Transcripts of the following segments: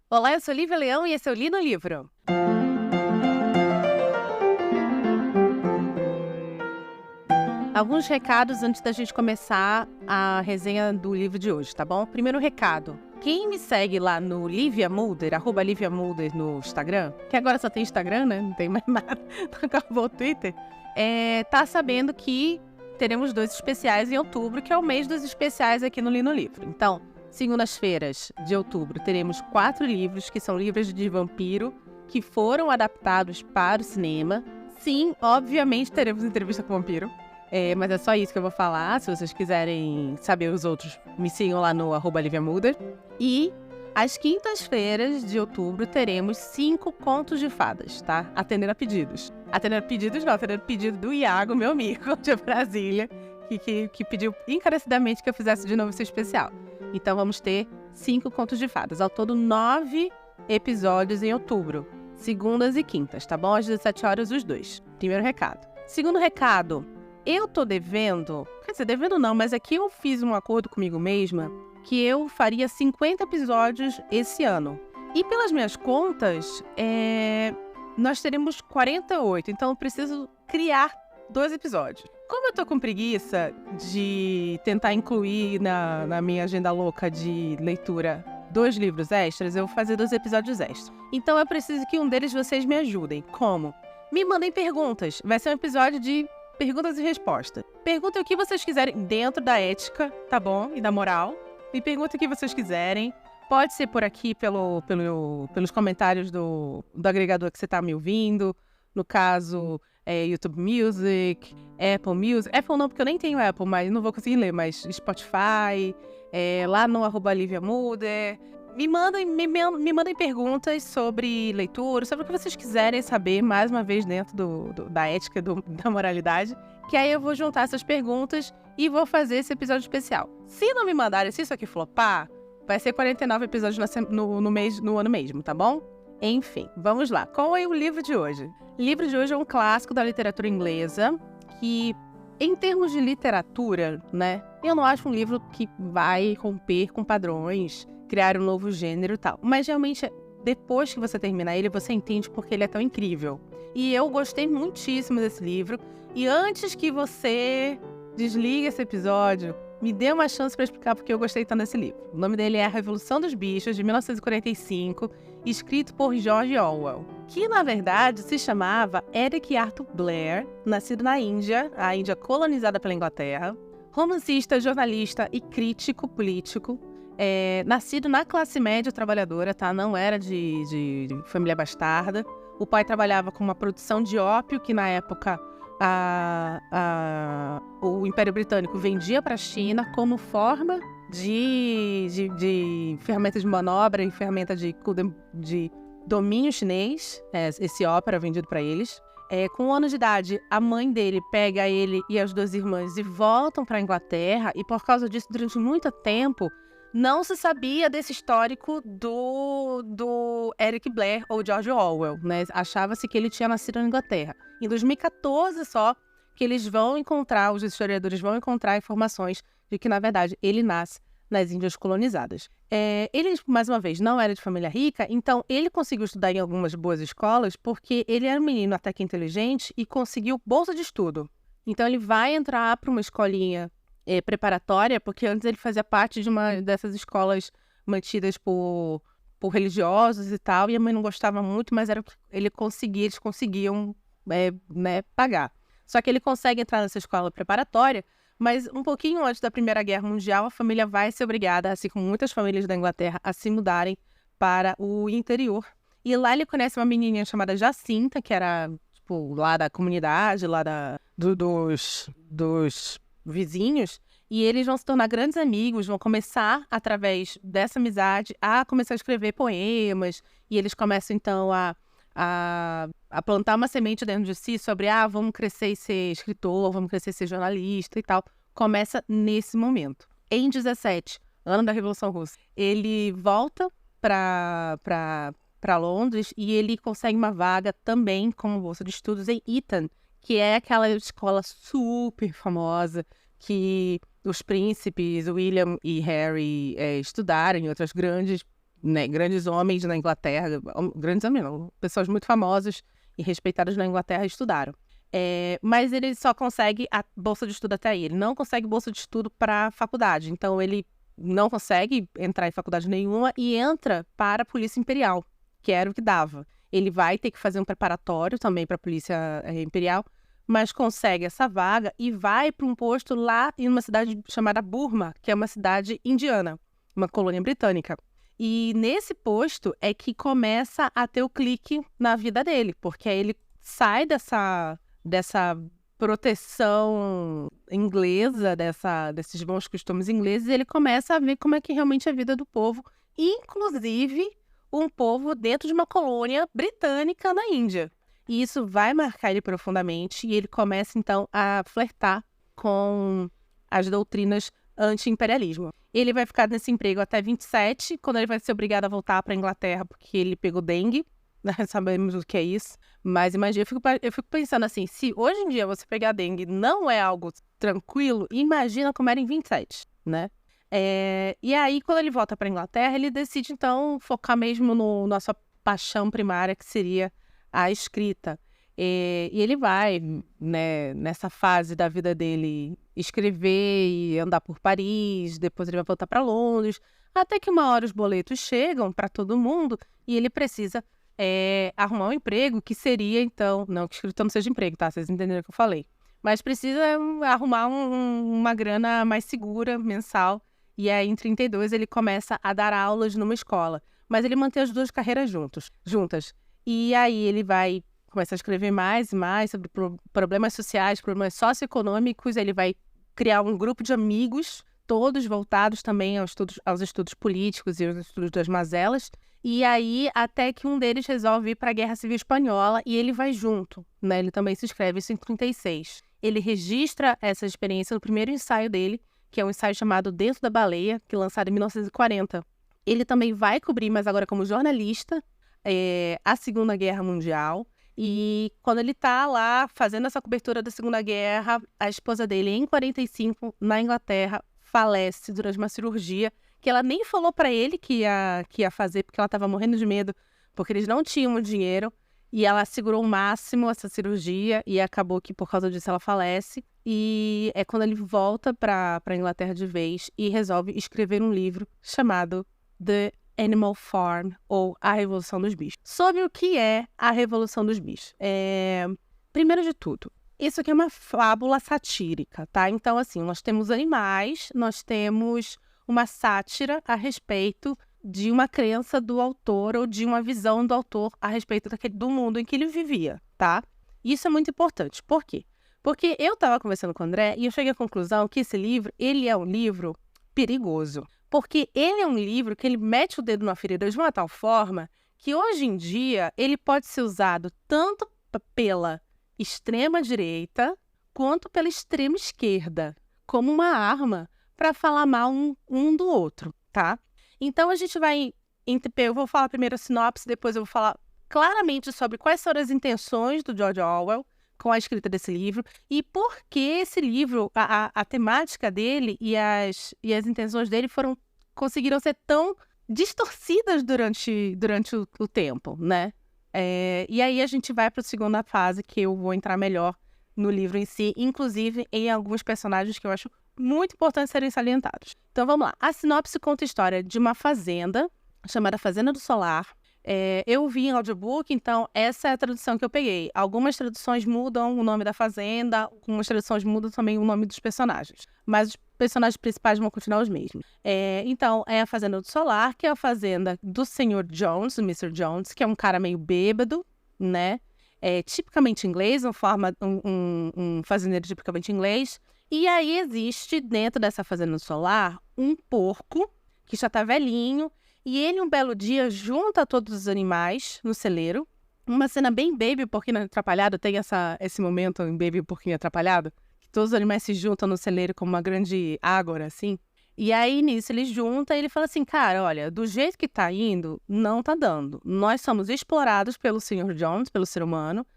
Olá, eu sou Lívia Leão e esse é o Li no Livro. Alguns recados antes da gente começar a resenha do livro de hoje, tá bom? Primeiro recado. Quem me segue lá no Lívia Mulder, @LíviaMulder no Instagram, que agora só tem Instagram, né? Não tem mais nada, acabou o Twitter, tá sabendo que teremos 2 especiais em outubro, que é o mês dos especiais aqui no Li no Livro. Então, segundas-feiras de outubro, teremos 4 livros, que são livros de vampiro, que foram adaptados para o cinema. Sim, obviamente teremos entrevista com o vampiro. Mas é só isso que eu vou falar. Se vocês quiserem saber os outros, me sigam lá no @LíviaMulder. E às quintas-feiras de outubro teremos 5 contos de fadas, tá? Atendendo a pedidos. Atendendo a pedidos não, atendendo a pedido do Iago, meu amigo de Brasília, que pediu encarecidamente que eu fizesse de novo esse especial. Então vamos ter 5 contos de fadas. Ao todo 9 episódios em outubro. Segundas e quintas, tá bom? Às 17 horas os 2. Primeiro recado. Segundo recado. Eu tô devendo, quer dizer, devendo não, mas aqui eu fiz um acordo comigo mesma que eu faria 50 episódios esse ano. E pelas minhas contas, nós teremos 48, então eu preciso criar 2 episódios. Como eu tô com preguiça de tentar incluir na minha agenda louca de leitura 2 livros extras, eu vou fazer 2 episódios extras. Então eu preciso que um deles vocês me ajudem. Como? Me mandem perguntas. Vai ser um episódio de perguntas e respostas. Perguntem o que vocês quiserem dentro da ética, tá bom? E da moral. Me perguntem o que vocês quiserem. Pode ser por aqui, pelos comentários do agregador que você tá me ouvindo. No caso, YouTube Music, Apple Music. Apple não, porque eu nem tenho Apple, mas não vou conseguir ler. Mas Spotify, lá no @LíviaMulder. Me mandem perguntas sobre leitura, sobre o que vocês quiserem saber, mais uma vez, dentro da ética, da moralidade. Que aí eu vou juntar essas perguntas e vou fazer esse episódio especial. Se não me mandarem, se isso aqui flopar, vai ser 49 episódios no ano mesmo, tá bom? Enfim, vamos lá. Qual é o livro de hoje? O livro de hoje é um clássico da literatura inglesa que, em termos de literatura, né, eu não acho um livro que vai romper com padrões, criar um novo gênero e tal. Mas realmente, depois que você terminar ele, você entende porque ele é tão incrível. E eu gostei muitíssimo desse livro. E antes que você desligue esse episódio, me dê uma chance para explicar porque eu gostei tanto desse livro. O nome dele é A Revolução dos Bichos, de 1945, escrito por George Orwell, que na verdade se chamava Eric Arthur Blair, nascido na Índia, a Índia colonizada pela Inglaterra, romancista, jornalista e crítico político. Nascido na classe média trabalhadora, tá? Não era de família bastarda. O pai trabalhava com uma produção de ópio que, na época, o Império Britânico vendia para a China como forma de ferramenta de manobra e ferramenta de domínio chinês. Esse ópio era vendido para eles. Com 1 ano de idade, a mãe dele pega ele e as 2 irmãs e voltam para a Inglaterra. E por causa disso, durante muito tempo, não se sabia desse histórico do Eric Blair ou George Orwell, né? Achava-se que ele tinha nascido na Inglaterra. Em 2014 só que os historiadores vão encontrar informações de que, na verdade, ele nasce nas Índias colonizadas. Ele, mais uma vez, não era de família rica, então ele conseguiu estudar em algumas boas escolas porque ele era um menino até que inteligente e conseguiu bolsa de estudo. Então ele vai entrar para uma escolinha preparatória, porque antes ele fazia parte de uma dessas escolas mantidas por religiosos e tal, e a mãe não gostava muito, mas era o que eles conseguiam pagar. Só que ele consegue entrar nessa escola preparatória, mas um pouquinho antes da Primeira Guerra Mundial, a família vai ser obrigada, assim como muitas famílias da Inglaterra, a se mudarem para o interior. E lá ele conhece uma menininha chamada Jacinta, que era, tipo, lá da comunidade, lá dos vizinhos, e eles vão se tornar grandes amigos, vão começar, através dessa amizade, a começar a escrever poemas, e eles começam, então, a plantar uma semente dentro de si sobre, vamos crescer e ser escritor, vamos crescer e ser jornalista e tal. Começa nesse momento. Em 17, ano da Revolução Russa, ele volta para Londres e ele consegue uma vaga também como bolsa de estudos em Eton, que é aquela escola super famosa que os príncipes William e Harry estudaram, e outras grandes né, grandes homens na Inglaterra, grandes homens não, pessoas muito famosas e respeitadas na Inglaterra estudaram. Mas ele só consegue a bolsa de estudo até aí. Ele não consegue bolsa de estudo para faculdade. Então, ele não consegue entrar em faculdade nenhuma e entra para a Polícia Imperial, que era o que dava. Ele vai ter que fazer um preparatório também para a Polícia Imperial, mas consegue essa vaga e vai para um posto lá em uma cidade chamada Burma, que é uma cidade indiana, uma colônia britânica. E nesse posto é que começa a ter o clique na vida dele, porque aí ele sai dessa proteção inglesa, desses bons costumes ingleses, e ele começa a ver como é que realmente é a vida do povo, inclusive um povo dentro de uma colônia britânica na Índia. E isso vai marcar ele profundamente, e ele começa, então, a flertar com as doutrinas anti-imperialismo. Ele vai ficar nesse emprego até 27, quando ele vai ser obrigado a voltar para a Inglaterra, porque ele pegou dengue. Sabemos o que é isso. Mas imagina, eu fico pensando assim, se hoje em dia você pegar dengue não é algo tranquilo, imagina como era em 27, né? E aí, quando ele volta para a Inglaterra, ele decide, então, focar mesmo na sua paixão primária, que seria a escrita. E ele vai, né, nessa fase da vida dele, escrever e andar por Paris, depois ele vai voltar para Londres, até que uma hora os boletos chegam para todo mundo e ele precisa arrumar um emprego, que seria, então, não que escritor não seja emprego, tá? Vocês entenderam o que eu falei. Mas precisa arrumar uma grana mais segura, mensal. E aí, em 32, ele começa a dar aulas numa escola. Mas ele mantém as duas carreiras juntas. E aí ele vai começar a escrever mais e mais sobre problemas sociais, problemas socioeconômicos. Ele vai criar um grupo de amigos, todos voltados também aos estudos políticos e aos estudos das mazelas. E aí, até que um deles resolve ir para a Guerra Civil Espanhola e ele vai junto, né? Ele também se inscreve, isso em 36. Ele registra essa experiência no primeiro ensaio dele, que é um ensaio chamado Dentro da Baleia, que é lançado em 1940. Ele também vai cobrir, mas agora como jornalista, a Segunda Guerra Mundial. E quando ele está lá fazendo essa cobertura da Segunda Guerra, a esposa dele, em 45, na Inglaterra, falece durante uma cirurgia que ela nem falou para ele que ia fazer, porque ela estava morrendo de medo, porque eles não tinham dinheiro, e ela segurou o máximo essa cirurgia, e acabou que por causa disso ela falece. E é quando ele volta para a Inglaterra de vez e resolve escrever um livro chamado The Animal Farm, ou A Revolução dos Bichos. Sobre o que é a Revolução dos Bichos. Primeiro de tudo, isso aqui é uma fábula satírica, tá? Então, assim, nós temos animais, nós temos uma sátira a respeito de uma crença do autor ou de uma visão do autor a respeito do mundo em que ele vivia, tá? Isso é muito importante. Por quê? Porque eu estava conversando com o André e eu cheguei à conclusão que esse livro, ele é um livro perigoso. Porque ele é um livro que ele mete o dedo na ferida de uma tal forma que hoje em dia ele pode ser usado tanto pela extrema-direita quanto pela extrema-esquerda, como uma arma para falar mal um do outro, tá? Então, a gente vai... Eu vou falar primeiro a sinopse, depois eu vou falar claramente sobre quais foram as intenções do George Orwell com a escrita desse livro e por que esse livro, a temática dele e as intenções dele conseguiram ser tão distorcidas durante o tempo, né? E aí a gente vai para a segunda fase, que eu vou entrar melhor no livro em si, inclusive em alguns personagens que eu acho muito importante serem salientados. Então vamos lá. A sinopse conta a história de uma fazenda chamada Fazenda do Solar. Eu vi em audiobook, então essa é a tradução que eu peguei. Algumas traduções mudam o nome da fazenda, algumas traduções mudam também o nome dos personagens. Mas os personagens principais vão continuar os mesmos. Então, é a Fazenda do Solar, que é a fazenda do Sr. Jones, do Mr. Jones, que é um cara meio bêbado, né? Tipicamente inglês, um fazendeiro tipicamente inglês. E aí existe, dentro dessa Fazenda do Solar, um porco que já tá velhinho. E ele, um belo dia, junta todos os animais no celeiro. Uma cena bem Baby Porquinho Atrapalhado. Tem esse momento em Baby Porquinho Atrapalhado. Que todos os animais se juntam no celeiro como uma grande ágora, assim. E aí, nisso, ele junta e ele fala assim, cara, olha, do jeito que tá indo, não tá dando. Nós somos explorados pelo Sr. Jones, pelo ser humano.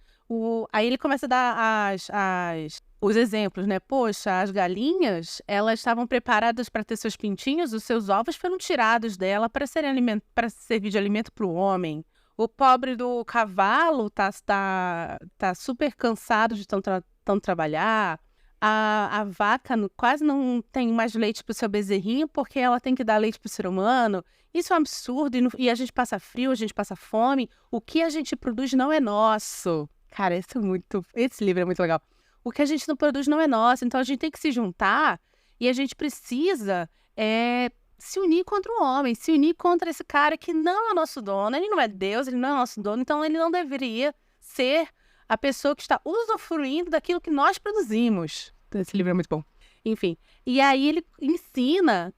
Aí ele começa a dar os exemplos, né? Poxa, as galinhas, elas estavam preparadas para ter seus pintinhos, os seus ovos foram tirados dela para servir de alimento para o homem. O pobre do cavalo tá super cansado de tanto trabalhar. A vaca quase não tem mais leite para o seu bezerrinho porque ela tem que dar leite para o ser humano. Isso é um absurdo e a gente passa frio, a gente passa fome. O que a gente produz não é nosso. Cara, esse livro é muito legal. O que a gente não produz não é nosso, então a gente tem que se juntar e a gente precisa se unir contra o homem, se unir contra esse cara que não é o nosso dono, ele não é Deus, ele não é o nosso dono, então ele não deveria ser a pessoa que está usufruindo daquilo que nós produzimos. Esse livro é muito bom. Enfim, e aí ele ensina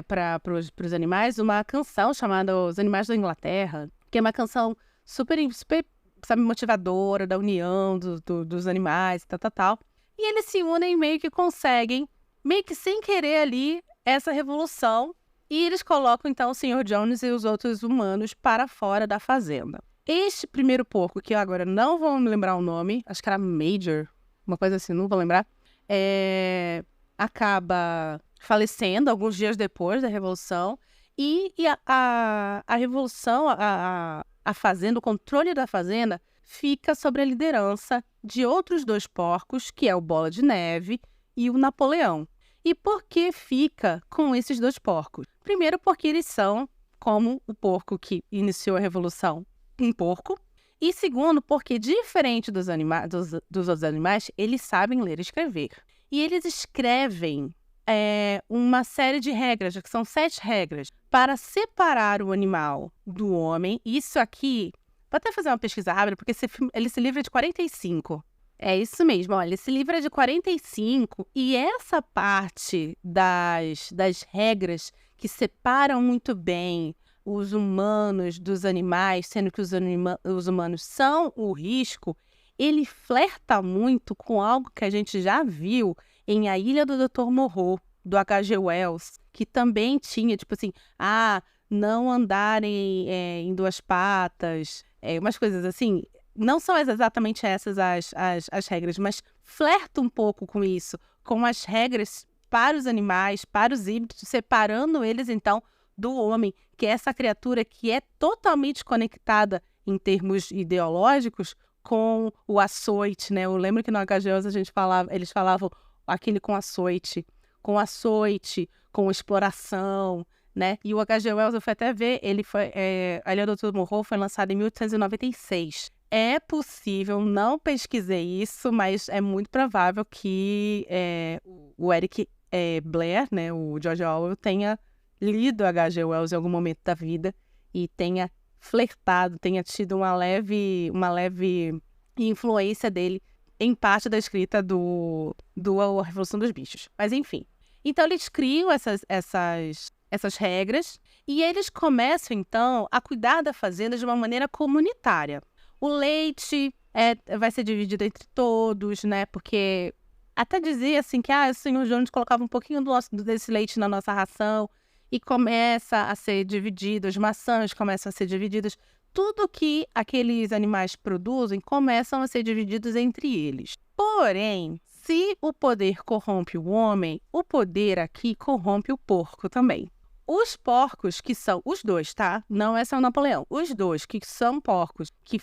para os animais uma canção chamada Os Animais da Inglaterra, que é uma canção super sabe, motivadora, da união dos animais, tal. E eles se unem e meio que conseguem, meio que sem querer ali, essa revolução. E eles colocam, então, o Sr. Jones e os outros humanos para fora da fazenda. Este primeiro porco, que eu agora não vou me lembrar o nome, acho que era Major, uma coisa assim, não vou lembrar, acaba falecendo alguns dias depois da revolução. E a revolução, a fazenda, o controle da fazenda, fica sob a liderança de outros 2 porcos, que é o Bola de Neve e o Napoleão. E por que fica com esses 2 porcos? Primeiro, porque eles são, como o porco que iniciou a revolução, um porco. E segundo, porque diferente dos outros animais, eles sabem ler e escrever. E eles escrevem uma série de regras, que são 7 regras, para separar o animal do homem. Isso aqui, vou até fazer uma pesquisa rápida, porque esse livro é de 45. É isso mesmo, olha, esse livro é de 45 e essa parte das regras que separam muito bem os humanos dos animais, sendo que os humanos são o risco, ele flerta muito com algo que a gente já viu em A Ilha do Dr. Moreau, do H.G. Wells, que também tinha, tipo assim, não andarem em 2 patas, umas coisas assim. Não são exatamente essas as regras, mas flerta um pouco com isso, com as regras para os animais, para os híbridos, separando eles, então, do homem, que é essa criatura que é totalmente conectada em termos ideológicos com o açoite, né? Eu lembro que no HG eles falavam aquele com açoite, com exploração, né? E o H.G. Wells, eu fui até ver, A Ilha do Dr. Moreau foi lançado em 1896. É possível, não pesquisei isso, mas é muito provável que o Eric Blair, né, o George Orwell, tenha lido H.G. Wells em algum momento da vida e tenha flertado, tenha tido uma leve influência dele em parte da escrita do A Revolução dos Bichos. Mas enfim. Então eles criam essas regras e eles começam, então, a cuidar da fazenda de uma maneira comunitária. O leite vai ser dividido entre todos, né? Porque até dizia assim que o Sr. Jones colocava um pouquinho desse leite na nossa ração e começa a ser dividido, as maçãs começam a ser divididas. Tudo que aqueles animais produzem começam a ser divididos entre eles. Porém, se o poder corrompe o homem, o poder aqui corrompe o porco também. Os porcos, que são os 2, tá? Não é só o Napoleão. Os 2, que são porcos, que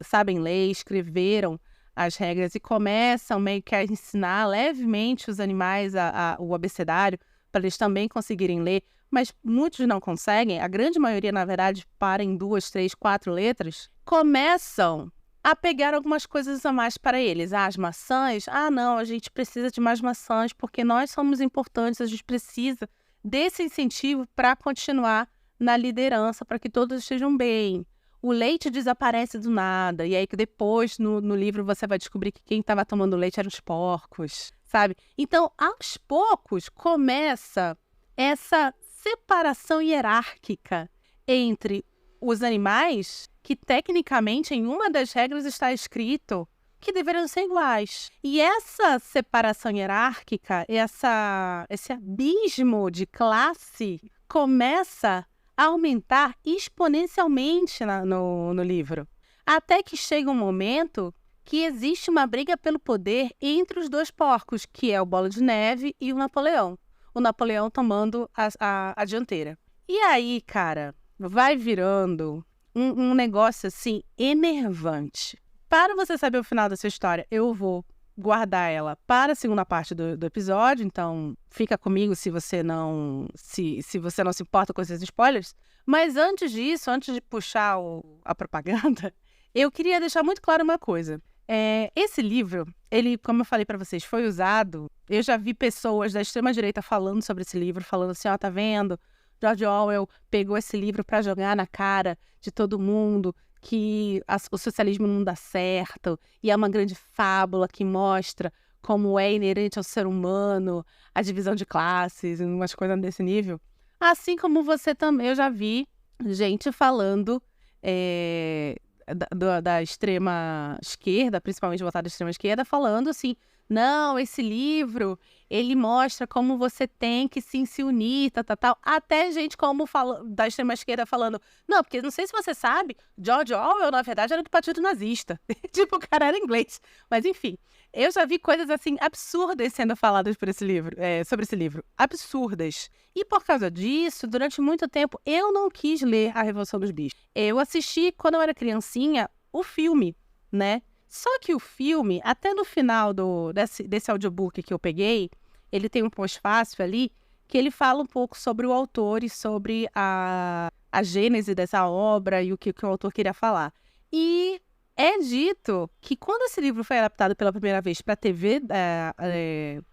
sabem ler, escreveram as regras e começam meio que a ensinar levemente os animais o abecedário, para eles também conseguirem ler, mas muitos não conseguem, a grande maioria, na verdade, para em 2, 3, 4 letras, começam a pegar algumas coisas a mais para eles. As maçãs, não, a gente precisa de mais maçãs porque nós somos importantes, a gente precisa desse incentivo para continuar na liderança, para que todos estejam bem. O leite desaparece do nada, e aí que depois no livro você vai descobrir que quem estava tomando leite eram os porcos, sabe? Então, aos poucos, começa essa separação hierárquica entre os animais, que tecnicamente em uma das regras está escrito que deveriam ser iguais. E essa separação hierárquica, esse abismo de classe começa a aumentar exponencialmente no livro. Até que chega um momento que existe uma briga pelo poder entre os dois porcos, que é o Bola de Neve e o Napoleão. O Napoleão tomando a dianteira. E aí, cara, vai virando um negócio, assim, enervante. Para você saber o final dessa história, eu vou guardar ela para a segunda parte do episódio, então fica comigo se você não se você não se importa com esses spoilers. Mas antes disso, antes de puxar a propaganda, eu queria deixar muito claro uma coisa. Esse livro, ele, como eu falei para vocês, foi usado. Eu já vi pessoas da extrema-direita falando sobre esse livro, falando assim, ó, tá vendo? George Orwell pegou esse livro para jogar na cara de todo mundo que o socialismo não dá certo, e é uma grande fábula que mostra como é inerente ao ser humano a divisão de classes, umas coisas desse nível. Assim como você também, eu já vi gente falando da extrema esquerda, principalmente votada da extrema esquerda, falando assim, não, esse livro, ele mostra como você tem que se unir, tal. Até gente como da extrema esquerda falando, não, porque não sei se você sabe, George Orwell, na verdade, era do Partido Nazista. Tipo, o cara era inglês. Mas, enfim, eu já vi coisas, assim, absurdas sendo faladas sobre esse livro. Absurdas. E por causa disso, durante muito tempo, eu não quis ler A Revolução dos Bichos. Eu assisti, quando eu era criancinha, o filme, né? Só que o filme, até no final desse audiobook que eu peguei, ele tem um pós-fácil ali, que ele fala um pouco sobre o autor e sobre a gênese dessa obra e o que o autor queria falar. E é dito que quando esse livro foi adaptado pela primeira vez para a TV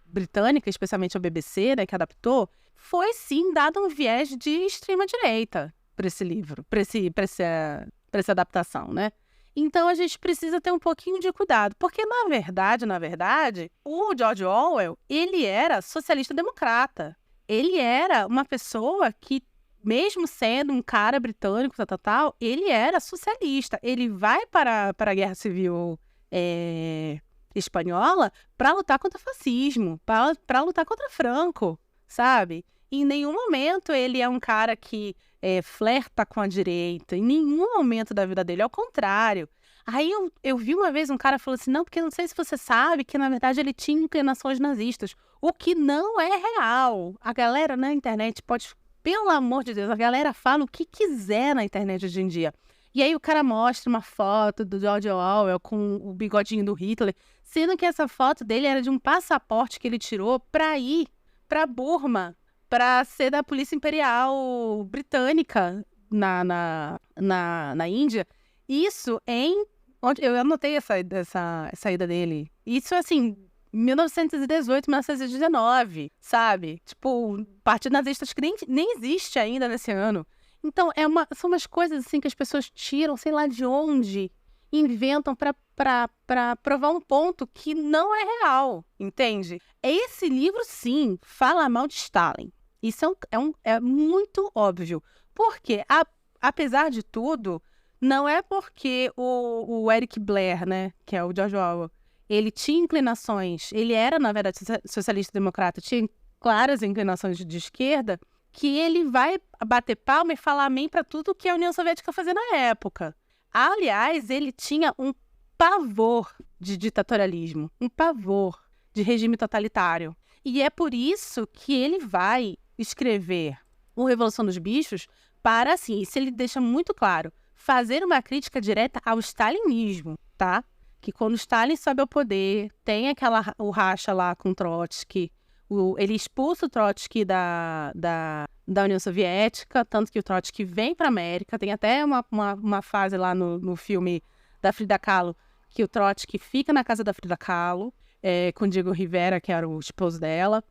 britânica, especialmente a BBC, né, que adaptou, foi sim dado um viés de extrema-direita para esse livro, para essa adaptação, né? Então, a gente precisa ter um pouquinho de cuidado, porque, na verdade, o George Orwell, ele era socialista-democrata. Ele era uma pessoa que, mesmo sendo um cara britânico, ele era socialista. Ele vai para a Guerra Civil Espanhola para lutar contra o fascismo, para lutar contra Franco, sabe? Em nenhum momento ele é um cara que flerta com a direita, em nenhum momento da vida dele, ao contrário. Aí eu vi uma vez um cara falando assim, não, porque não sei se você sabe que, na verdade, ele tinha inclinações nazistas, o que não é real. A galera na internet pode, pelo amor de Deus, a galera fala o que quiser na internet hoje em dia. E aí o cara mostra uma foto do George Orwell com o bigodinho do Hitler, sendo que essa foto dele era de um passaporte que ele tirou para ir para Burma, para ser da Polícia Imperial Britânica na Índia. Isso eu anotei essa ida dele. Isso, assim, 1918, 1919, sabe? Tipo, partido nazista acho que nem existe ainda nesse ano. Então, são umas coisas, assim, que as pessoas tiram, sei lá de onde, inventam para provar um ponto que não é real, entende? Esse livro, sim, fala mal de Stalin. Isso é muito óbvio. Porque, apesar de tudo, não é porque o Eric Blair, né, que é o George Orwell, ele tinha inclinações, ele era, na verdade, socialista-democrata, tinha claras inclinações de esquerda, que ele vai bater palma e falar amém para tudo que a União Soviética fazia na época. Aliás, ele tinha um pavor de ditatorialismo, um pavor de regime totalitário. E é por isso que ele vai escrever o Revolução dos Bichos para, assim, isso ele deixa muito claro, fazer uma crítica direta ao stalinismo, tá? Que quando Stalin sobe ao poder, tem o racha lá com Trotsky, ele expulsa o Trotsky da União Soviética, tanto que o Trotsky vem para a América, tem até uma fase lá no filme da Frida Kahlo, que o Trotsky fica na casa da Frida Kahlo, com Diego Rivera, que era o esposo dela.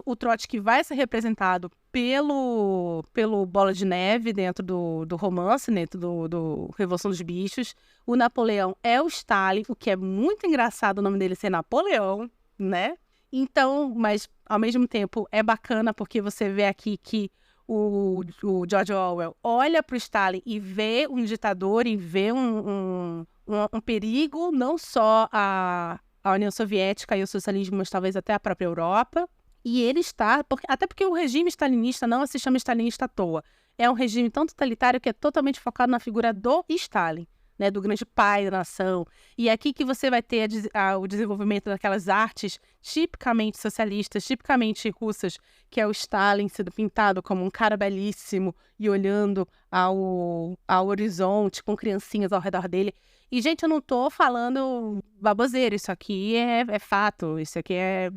O Trotsky vai ser representado pelo Bola de Neve dentro do romance, dentro do Revolução dos Bichos. O Napoleão é o Stalin, o que é muito engraçado o nome dele ser Napoleão, né? Então, mas ao mesmo tempo é bacana porque você vê aqui que o George Orwell olha para o Stalin e vê um ditador e vê um perigo, não só a União Soviética e o socialismo, mas talvez até a própria Europa. E ele está, até porque o regime stalinista não se chama stalinista à toa. é um regime tão totalitário que é totalmente focado na figura do Stalin, né, do grande pai da nação. E é aqui que você vai ter o desenvolvimento daquelas artes tipicamente socialistas, tipicamente russas, que é o Stalin sendo pintado como um cara belíssimo e olhando ao horizonte com criancinhas ao redor dele. E, gente, eu não tô falando baboseira, isso aqui é fato, isso aqui é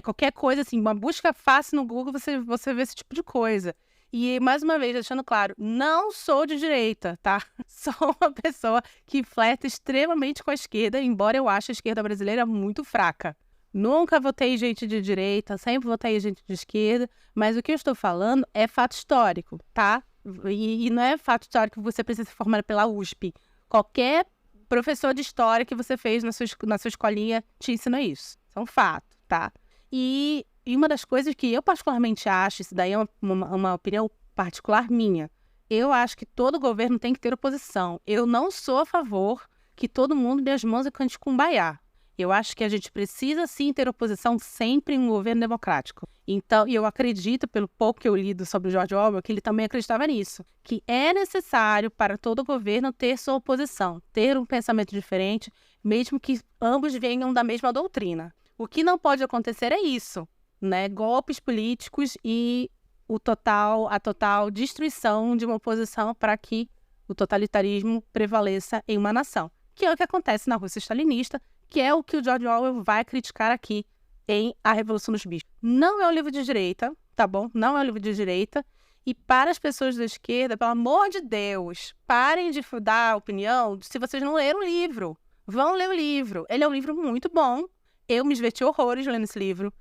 qualquer coisa, assim, uma busca fácil no Google, você vê esse tipo de coisa. E, mais uma vez, deixando claro, não sou de direita, tá? Sou uma pessoa que flerta extremamente com a esquerda, embora eu ache a esquerda brasileira muito fraca. Nunca votei gente de direita, sempre votei gente de esquerda, mas o que eu estou falando é fato histórico, tá? E não é fato histórico que você precisa se formar pela USP. Qualquer professor de história que você fez na sua escolinha te ensina isso. Isso é um fato, tá? E uma das coisas que eu particularmente acho, isso daí é uma opinião particular minha, eu acho que todo governo tem que ter oposição. Eu não sou a favor que todo mundo dê as mãos e cante kumbaya. Eu acho que a gente precisa sim ter oposição sempre em um governo democrático. Então, e eu acredito, pelo pouco que eu li sobre o George Orwell, que ele também acreditava nisso, que é necessário para todo governo ter sua oposição, ter um pensamento diferente, mesmo que ambos venham da mesma doutrina. O que não pode acontecer é isso, né? Golpes políticos e a total destruição de uma oposição para que o totalitarismo prevaleça em uma nação. Que é o que acontece na Rússia stalinista, que é o que o George Orwell vai criticar aqui em A Revolução dos Bichos. Não é um livro de direita, tá bom? Não é um livro de direita. E para as pessoas da esquerda, pelo amor de Deus, parem de dar opinião se vocês não leram o livro. Vão ler o livro. Ele é um livro muito bom. Eu me diverti horrores lendo esse livro.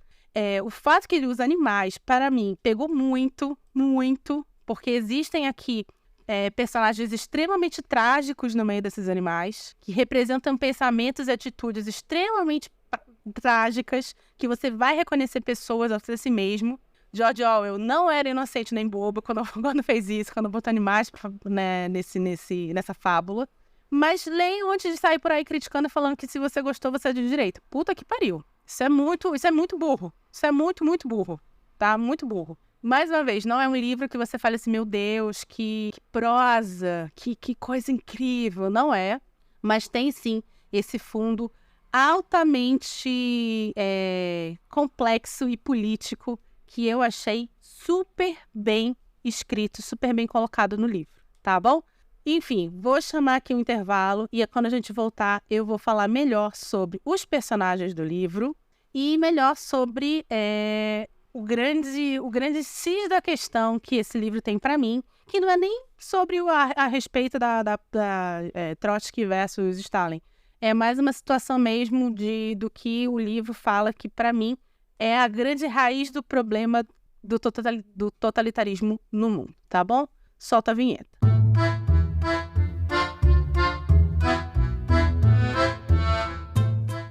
O fato que ele usa animais, para mim, pegou muito, muito, porque existem aqui personagens extremamente trágicos no meio desses animais, que representam pensamentos e atitudes extremamente trágicas, que você vai reconhecer pessoas ao ser si mesmo. George Orwell não era inocente nem bobo quando fez isso, quando botou animais né, nessa fábula. Mas leiam antes de sair por aí criticando e falando que se você gostou, você é de direita. Puta que pariu. Isso é muito burro. Isso é muito, muito burro. Tá? Muito burro. Mais uma vez, não é um livro que você fale assim, meu Deus, que prosa, que coisa incrível. Não é. Mas tem sim esse fundo altamente complexo e político que eu achei super bem escrito, super bem colocado no livro. Tá bom? Enfim, vou chamar aqui um intervalo e quando a gente voltar eu vou falar melhor sobre os personagens do livro e melhor sobre o grande X da questão que esse livro tem para mim, que não é nem sobre a respeito da Trotsky versus Stalin. É mais uma situação mesmo do que o livro fala que, para mim, é a grande raiz do problema do totalitarismo no mundo, tá bom? Solta a vinheta.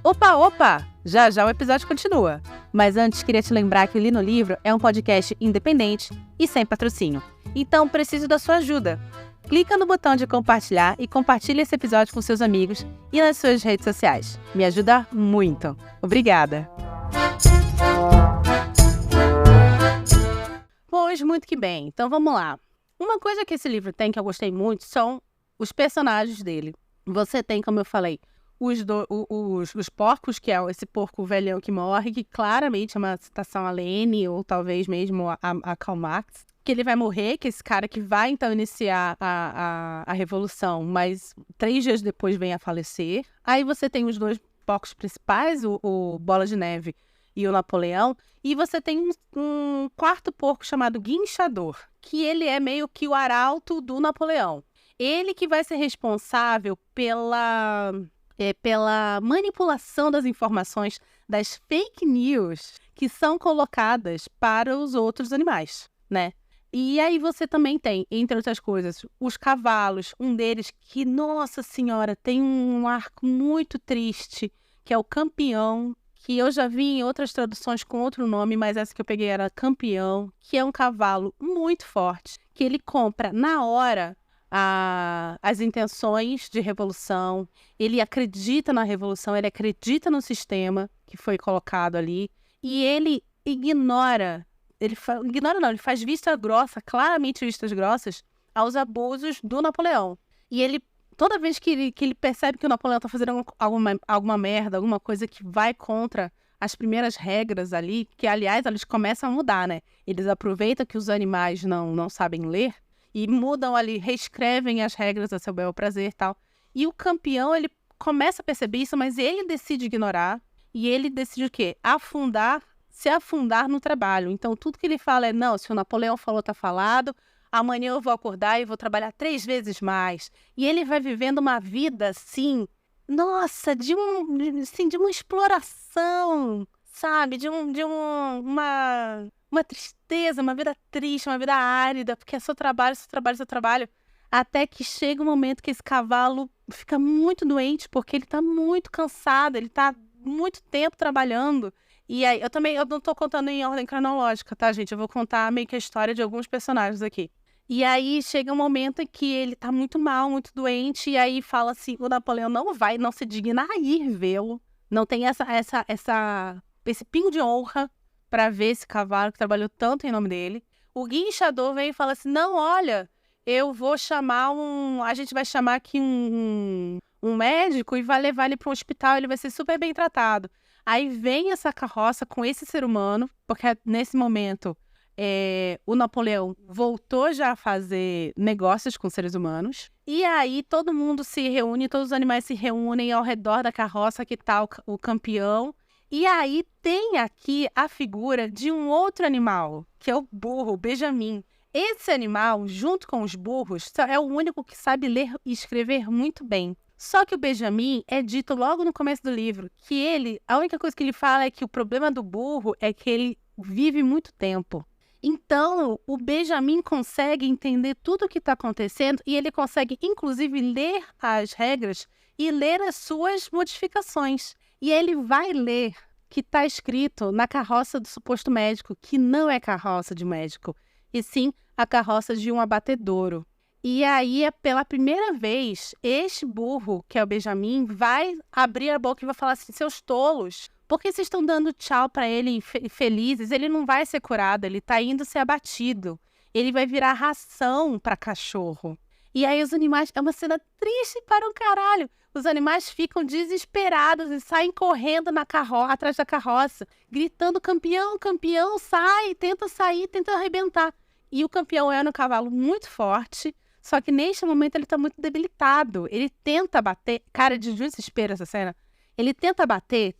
Opa! Já já o episódio continua. Mas antes, queria te lembrar que o Li no Livro é um podcast independente e sem patrocínio. Então, preciso da sua ajuda. Clica no botão de compartilhar e compartilhe esse episódio com seus amigos e nas suas redes sociais. Me ajuda muito. Obrigada! Pois, muito que bem. Então, vamos lá. Uma coisa que esse livro tem que eu gostei muito são os personagens dele. Você tem, como eu falei, os porcos, que é esse porco velhão que morre, que claramente é uma citação a Lenin ou talvez mesmo a Karl Marx, que ele vai morrer, que é esse cara que vai então iniciar a revolução, mas 3 dias depois vem a falecer. Aí você tem os 2 porcos principais, o Bola de Neve e o Napoleão, e você tem um quarto porco chamado Guinchador, que ele é meio que o arauto do Napoleão. Ele que vai ser responsável pela manipulação das informações, das fake news que são colocadas para os outros animais, né? E aí você também tem, entre outras coisas, os cavalos, um deles que, nossa senhora, tem um arco muito triste, que é o Campeão, que eu já vi em outras traduções com outro nome, mas essa que eu peguei era Campeão, que é um cavalo muito forte, que ele compra na hora as intenções de revolução, ele acredita na revolução, ele acredita no sistema que foi colocado ali, e ele ignora ignora não, ele faz vista grossa, claramente vistas grossas, aos abusos do Napoleão. E ele, toda vez que ele percebe que o Napoleão está fazendo alguma merda, alguma coisa que vai contra as primeiras regras ali, que, aliás, eles começam a mudar, né? Eles aproveitam que os animais não sabem ler e mudam ali, reescrevem as regras a seu bel prazer e tal. E o campeão, ele começa a perceber isso, mas ele decide ignorar e ele decide o quê? Se afundar no trabalho. Então, tudo que ele fala é, não, se o Napoleão falou, tá falado, amanhã eu vou acordar e vou trabalhar 3 vezes mais. E ele vai vivendo uma vida, assim, nossa, de uma exploração, sabe? Uma tristeza, uma vida triste, uma vida árida, porque é seu trabalho, seu trabalho, seu trabalho. Até que chega um momento que esse cavalo fica muito doente, porque ele tá muito cansado, ele tá muito tempo trabalhando. E aí, eu não tô contando em ordem cronológica, tá, gente? Eu vou contar meio que a história de alguns personagens aqui. E aí, chega um momento em que ele tá muito mal, muito doente, e aí fala assim, o Napoleão não se digna a ir vê-lo, não tem esse pingo de honra pra ver esse cavalo que trabalhou tanto em nome dele. O guinchador vem e fala assim, não, olha, eu vou chamar a gente vai chamar aqui um médico e vai levar ele para um hospital, ele vai ser super bem tratado. Aí vem essa carroça com esse ser humano, porque nesse momento o Napoleão voltou já a fazer negócios com seres humanos. E aí todo mundo se reúne, todos os animais se reúnem ao redor da carroça que está o campeão. E aí tem aqui a figura de um outro animal, que é o burro, o Benjamin. Esse animal, junto com os burros, é o único que sabe ler e escrever muito bem. Só que o Benjamin é dito logo no começo do livro que a única coisa que ele fala é que o problema do burro é que ele vive muito tempo. Então, o Benjamin consegue entender tudo o que está acontecendo e ele consegue, inclusive, ler as regras e ler as suas modificações. E ele vai ler que está escrito na carroça do suposto médico, que não é carroça de médico, e sim a carroça de um abatedouro. E aí, pela primeira vez, este burro, que é o Benjamin, vai abrir a boca e vai falar assim, seus tolos, por que vocês estão dando tchau para ele felizes? Ele não vai ser curado, ele está indo ser abatido. Ele vai virar ração para cachorro. E aí os animais, é uma cena triste para um caralho. Os animais ficam desesperados e saem correndo atrás da carroça, gritando, campeão, campeão, sai, tenta arrebentar. E o campeão é um cavalo muito forte, só que neste momento ele tá muito debilitado. Ele tenta bater, cara, de desespero essa cena. Ele tenta bater,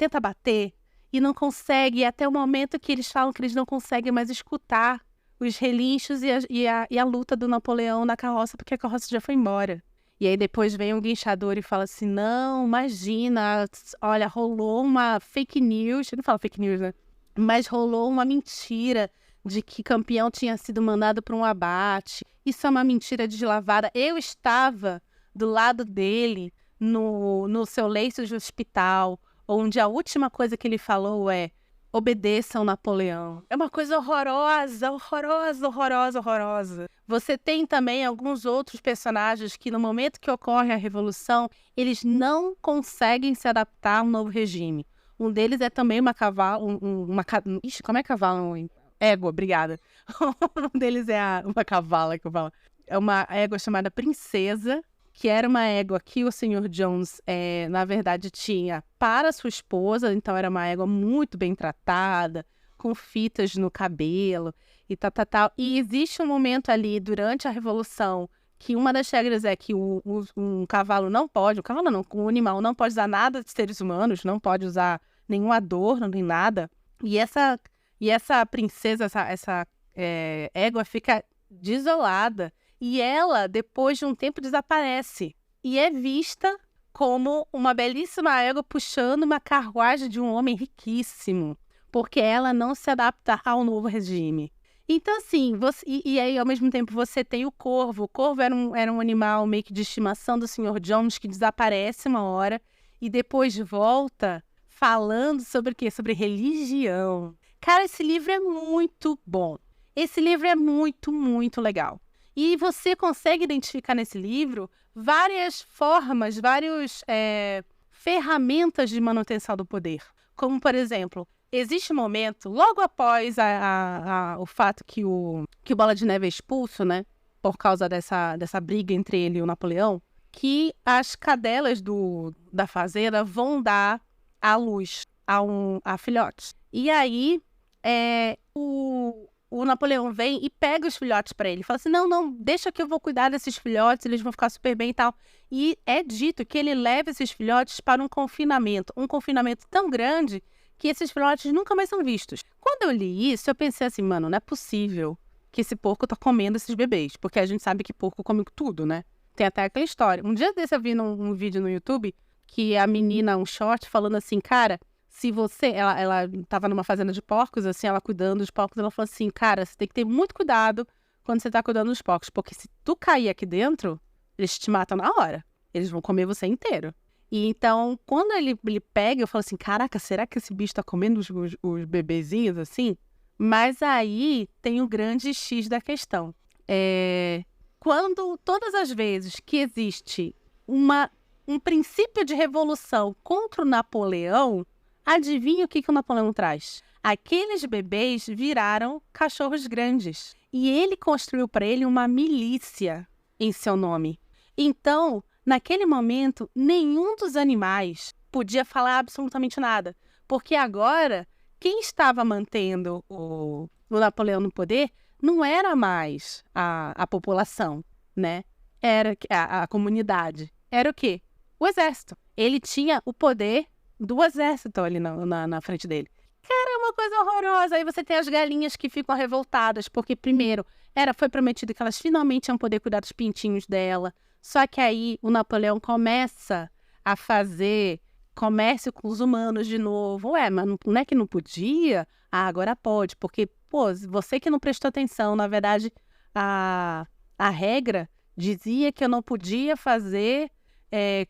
e não consegue, até o momento que eles falam que eles não conseguem mais escutar os relinchos e a luta do Napoleão na carroça, porque a carroça já foi embora. E aí depois vem um guinchador e fala assim, não, imagina, olha, rolou uma fake news, ele não fala fake news, né? Mas rolou uma mentira de que campeão tinha sido mandado para um abate. Isso é uma mentira deslavada. Eu estava do lado dele no seu leito de hospital, onde a última coisa que ele falou é obedeçam Napoleão. É uma coisa horrorosa, horrorosa, horrorosa, horrorosa. Você tem também alguns outros personagens que no momento que ocorre a Revolução, eles não conseguem se adaptar a um novo regime. Um deles é também uma cavalo, Ixi, como é cavalo? Égua, obrigada. Um deles é uma cavala que eu falo. É uma égua chamada Princesa, que era uma égua que o Sr. Jones, na verdade, tinha para sua esposa. Então, era uma égua muito bem tratada, com fitas no cabelo e tal. E existe um momento ali, durante a Revolução, que uma das regras é que um cavalo não pode, um animal não pode usar nada de seres humanos, não pode usar nenhum adorno, nem nada. E essa princesa, essa égua fica desolada. E ela, depois de um tempo, desaparece. E é vista como uma belíssima égua puxando uma carruagem de um homem riquíssimo. Porque ela não se adapta ao novo regime. Então, assim, e aí, ao mesmo tempo, você tem o corvo. O corvo era um animal meio que de estimação do Sr. Jones, que desaparece uma hora e depois volta falando sobre o quê? Sobre religião. Cara, esse livro é muito bom. Esse livro é muito, muito legal. E você consegue identificar nesse livro várias formas, várias ferramentas de manutenção do poder. Como, por exemplo, existe um momento, logo após o fato que o Bola de Neve é expulso, né? Por causa dessa briga entre ele e o Napoleão, que as cadelas da fazenda vão dar à luz a filhotes. E aí, o Napoleão vem e pega os filhotes para ele. Fala assim, não, deixa que eu vou cuidar desses filhotes, eles vão ficar super bem e tal. E é dito que ele leva esses filhotes para um confinamento tão grande que esses filhotes nunca mais são vistos. Quando eu li isso, eu pensei assim, mano, não é possível que esse porco tá comendo esses bebês, porque a gente sabe que porco come tudo, né? Tem até aquela história. Um dia desse eu vi um vídeo no YouTube que a menina, um short, falando assim, cara, se você... Ela tava numa fazenda de porcos, assim, ela cuidando dos porcos, ela falou assim, cara, você tem que ter muito cuidado quando você tá cuidando dos porcos, porque se tu cair aqui dentro, eles te matam na hora. Eles vão comer você inteiro. E então, quando ele pega, eu falo assim, caraca, será que esse bicho tá comendo os bebezinhos, assim? Mas aí tem o grande X da questão. Quando todas as vezes que existe um princípio de revolução contra o Napoleão, adivinha o que o Napoleão traz? Aqueles bebês viraram cachorros grandes. E ele construiu para ele uma milícia em seu nome. Então, naquele momento, nenhum dos animais podia falar absolutamente nada. Porque agora, quem estava mantendo o Napoleão no poder não era mais a população, né? Era a comunidade. Era o quê? O exército. Ele tinha o poder do exército ali na frente dele. Cara, é uma coisa horrorosa. Aí você tem as galinhas que ficam revoltadas, porque primeiro foi prometido que elas finalmente iam poder cuidar dos pintinhos dela. Só que aí o Napoleão começa a fazer comércio com os humanos de novo. Mas não é que não podia? Agora pode, porque, você que não prestou atenção, na verdade, a regra dizia que eu não podia fazer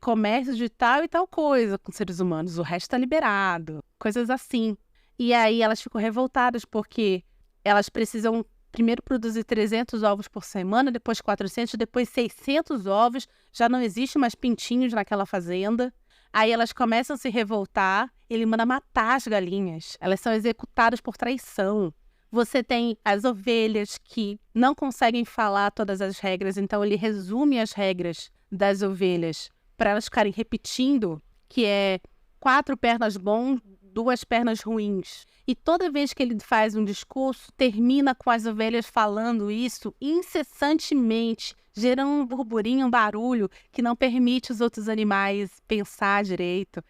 comércio de tal e tal coisa com seres humanos, o resto está liberado, coisas assim. E aí elas ficam revoltadas porque elas precisam primeiro produzir 300 ovos por semana, depois 400, depois 600 ovos, já não existe mais pintinhos naquela fazenda. Aí elas começam a se revoltar, ele manda matar as galinhas, elas são executadas por traição. Você tem as ovelhas que não conseguem falar todas as regras, então ele resume as regras das ovelhas para elas ficarem repetindo, que é 4 pernas bons, 2 pernas ruins. E toda vez que ele faz um discurso, termina com as ovelhas falando isso incessantemente, gerando um burburinho, um barulho que não permite os outros animais pensar direito.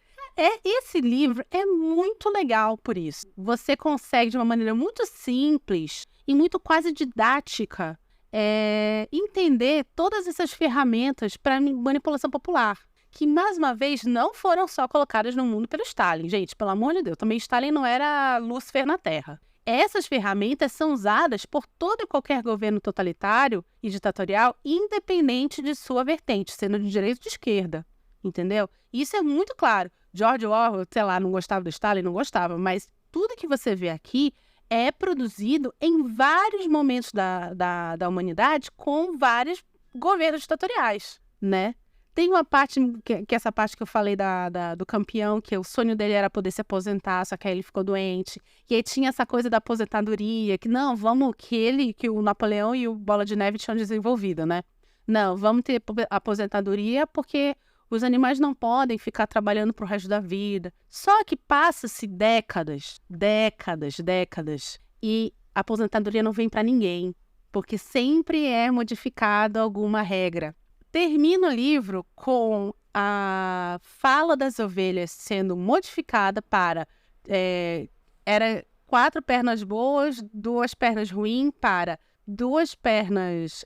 Esse livro é muito legal por isso. Você consegue, de uma maneira muito simples e muito quase didática, entender todas essas ferramentas para manipulação popular, que, mais uma vez, não foram só colocadas no mundo pelo Stalin. Gente, pelo amor de Deus, também Stalin não era Lúcifer na Terra. Essas ferramentas são usadas por todo e qualquer governo totalitário e ditatorial, independente de sua vertente, sendo de direita ou de esquerda, entendeu? Isso é muito claro. George Orwell, sei lá, não gostava do Stalin, não gostava, mas tudo que você vê aqui é produzido em vários momentos da humanidade com vários governos ditatoriais, né? Tem uma parte, que essa parte que eu falei do campeão, que o sonho dele era poder se aposentar, só que aí ele ficou doente. E aí tinha essa coisa da aposentadoria, que que o Napoleão e o Bola de Neve tinham desenvolvido, né? Não, vamos ter aposentadoria porque os animais não podem ficar trabalhando pro resto da vida. Só que passa-se décadas, e a aposentadoria não vem para ninguém, porque sempre é modificada alguma regra. Termina o livro com a fala das ovelhas sendo modificada para... era 4 pernas boas, 2 pernas ruins, para 2 pernas...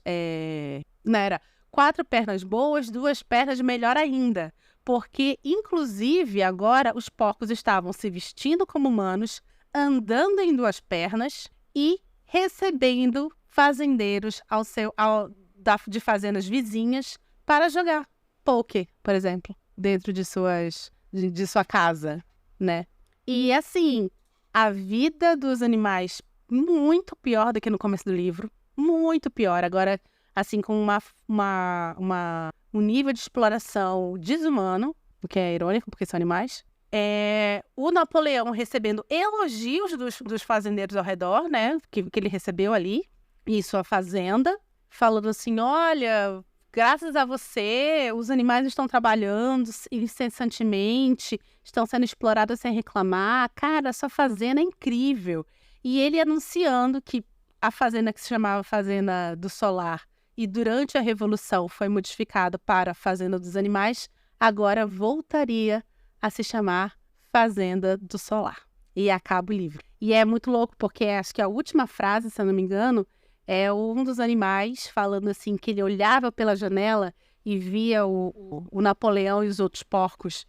não, era 4 pernas boas, 2 pernas melhor ainda. Porque, inclusive, agora os porcos estavam se vestindo como humanos, andando em 2 pernas e recebendo fazendeiros de fazendas vizinhas para jogar pôquer, por exemplo, dentro de sua casa, né? E assim, a vida dos animais muito pior do que no começo do livro, muito pior. Agora, assim, com um nível de exploração desumano, o que é irônico, porque são animais, o Napoleão recebendo elogios dos fazendeiros ao redor, né? Que ele recebeu ali, em sua fazenda, falando assim, olha, graças a você, os animais estão trabalhando incessantemente, estão sendo explorados sem reclamar. Cara, sua fazenda é incrível. E ele anunciando que a fazenda que se chamava Fazenda do Solar e durante a Revolução foi modificada para Fazenda dos Animais, agora voltaria a se chamar Fazenda do Solar. E acaba o livro. E é muito louco, porque acho que a última frase, se eu não me engano, é um dos animais falando assim, que ele olhava pela janela e via o Napoleão e os outros porcos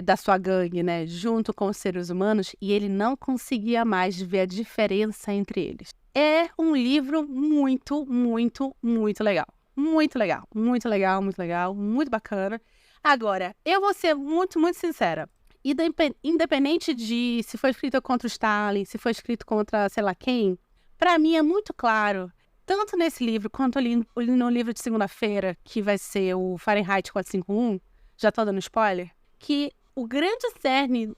da sua gangue, né, junto com os seres humanos, e ele não conseguia mais ver a diferença entre eles. É um livro muito, muito, muito legal. Muito legal, muito legal, muito legal, muito bacana. Agora, eu vou ser muito, muito sincera. Independente de se foi escrito contra o Stalin, se foi escrito contra sei lá quem, para mim é muito claro, tanto nesse livro quanto ali no livro de segunda-feira, que vai ser o Fahrenheit 451, já tô dando spoiler, que o grande cerne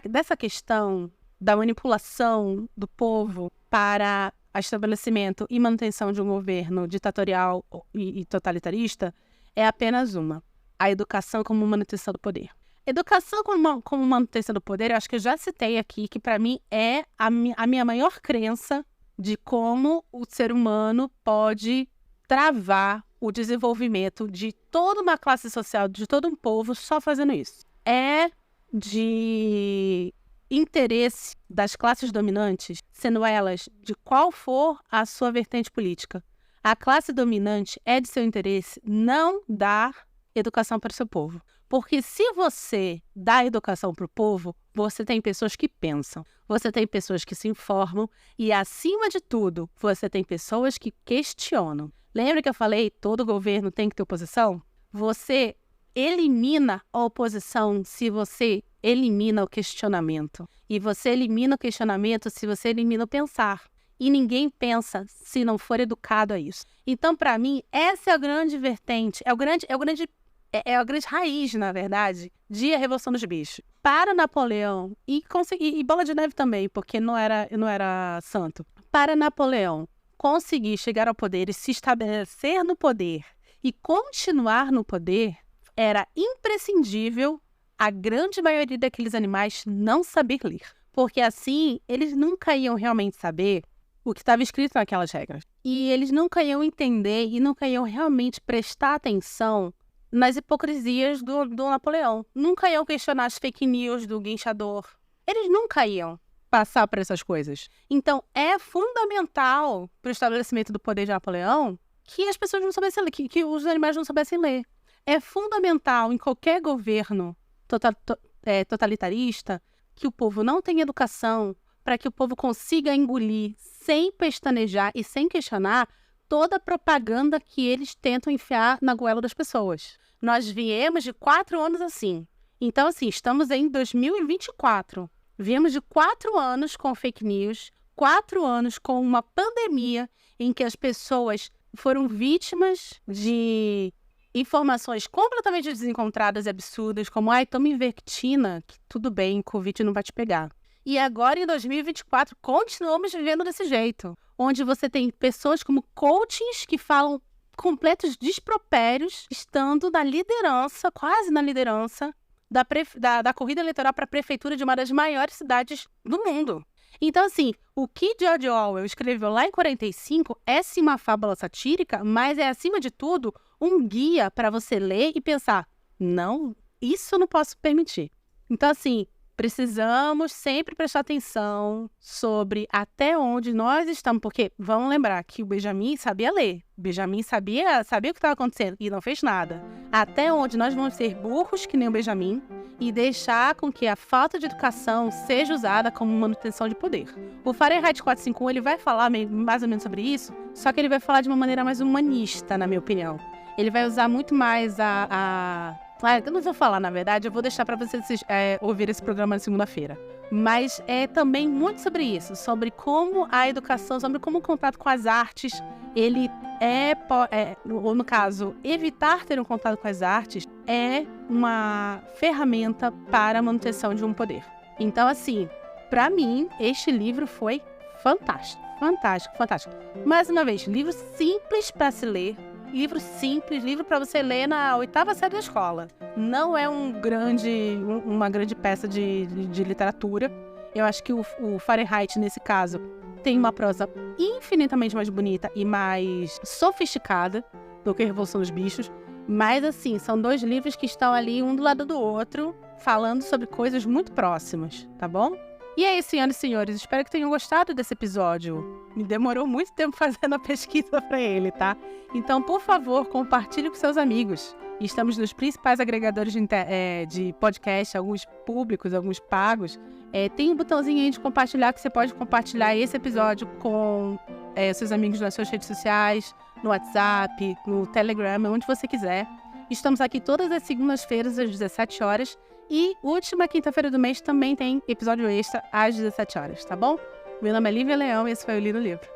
dessa questão da manipulação do povo para estabelecimento e manutenção de um governo ditatorial e totalitarista é apenas uma: a educação como manutenção do poder. Educação como manutenção do poder, eu acho que eu já citei aqui, que para mim é a minha maior crença de como o ser humano pode travar o desenvolvimento de toda uma classe social, de todo um povo, só fazendo isso. É de interesse das classes dominantes, sendo elas de qual for a sua vertente política. A classe dominante é de seu interesse não dar educação para o seu povo. Porque se você dá educação para o povo, você tem pessoas que pensam, você tem pessoas que se informam e, acima de tudo, você tem pessoas que questionam. Lembra que eu falei todo governo tem que ter oposição? Você elimina a oposição se você elimina o questionamento. E você elimina o questionamento se você elimina o pensar. E ninguém pensa se não for educado a isso. Então, para mim, essa é a grande vertente, é a grande raiz, na verdade, de A Revolução dos Bichos. Para Napoleão, e Bola de Neve também, porque não era santo. Para Napoleão conseguir chegar ao poder e se estabelecer no poder e continuar no poder, era imprescindível a grande maioria daqueles animais não saber ler. Porque assim, eles nunca iam realmente saber o que estava escrito naquelas regras. E eles nunca iam entender e nunca iam realmente prestar atenção nas hipocrisias do Napoleão. Nunca iam questionar as fake news do guinchador. Eles nunca iam passar por essas coisas. Então, é fundamental para o estabelecimento do poder de Napoleão que as pessoas não soubessem ler, que os animais não soubessem ler. É fundamental em qualquer governo totalitarista que o povo não tenha educação para que o povo consiga engolir, sem pestanejar e sem questionar, toda a propaganda que eles tentam enfiar na goela das pessoas. Nós viemos de 4 anos assim. Então, assim, estamos em 2024. Viemos de 4 anos com fake news, 4 anos com uma pandemia em que as pessoas foram vítimas de informações completamente desencontradas e absurdas, como, toma Ivermectina, que tudo bem, Covid não vai te pegar. E agora, em 2024, continuamos vivendo desse jeito, onde você tem pessoas como coaches que falam completos despropérios, estando na liderança, quase na liderança, da corrida eleitoral para a prefeitura de uma das maiores cidades do mundo. Então, assim, o que George Orwell escreveu lá em 45 é sim uma fábula satírica, mas é, acima de tudo, um guia para você ler e pensar, não, isso eu não posso permitir. Então, assim, precisamos sempre prestar atenção sobre até onde nós estamos, porque vamos lembrar que o Benjamin sabia ler, o Benjamin sabia o que estava acontecendo e não fez nada. Até onde nós vamos ser burros que nem o Benjamin e deixar com que a falta de educação seja usada como manutenção de poder. O Fahrenheit 451, ele vai falar mais ou menos sobre isso, só que ele vai falar de uma maneira mais humanista, na minha opinião. Ele vai usar muito mais eu não vou falar, na verdade, eu vou deixar para vocês ouvir esse programa na segunda-feira. Mas é também muito sobre isso, sobre como a educação, sobre como o contato com as artes, ele ou no caso, evitar ter um contato com as artes é uma ferramenta para a manutenção de um poder. Então, assim, para mim, este livro foi fantástico, fantástico, fantástico. Mais uma vez, livro simples para se ler, livro simples, livro para você ler na 8ª série da escola. Não é uma grande peça de literatura. Eu acho que o Fahrenheit, nesse caso, tem uma prosa infinitamente mais bonita e mais sofisticada do que a Revolução dos Bichos. Mas, assim, são 2 livros que estão ali um do lado do outro, falando sobre coisas muito próximas, tá bom? E aí, senhoras e senhores, espero que tenham gostado desse episódio. Me demorou muito tempo fazendo a pesquisa para ele, tá? Então, por favor, compartilhe com seus amigos. Estamos nos principais agregadores de podcast, alguns públicos, alguns pagos. Tem um botãozinho aí de compartilhar, que você pode compartilhar esse episódio com seus amigos nas suas redes sociais, no WhatsApp, no Telegram, onde você quiser. Estamos aqui todas as segundas-feiras, às 17 horas. E última quinta-feira do mês também tem episódio extra às 17 horas, tá bom? Meu nome é Lívia Leão e esse foi o Li no Livro.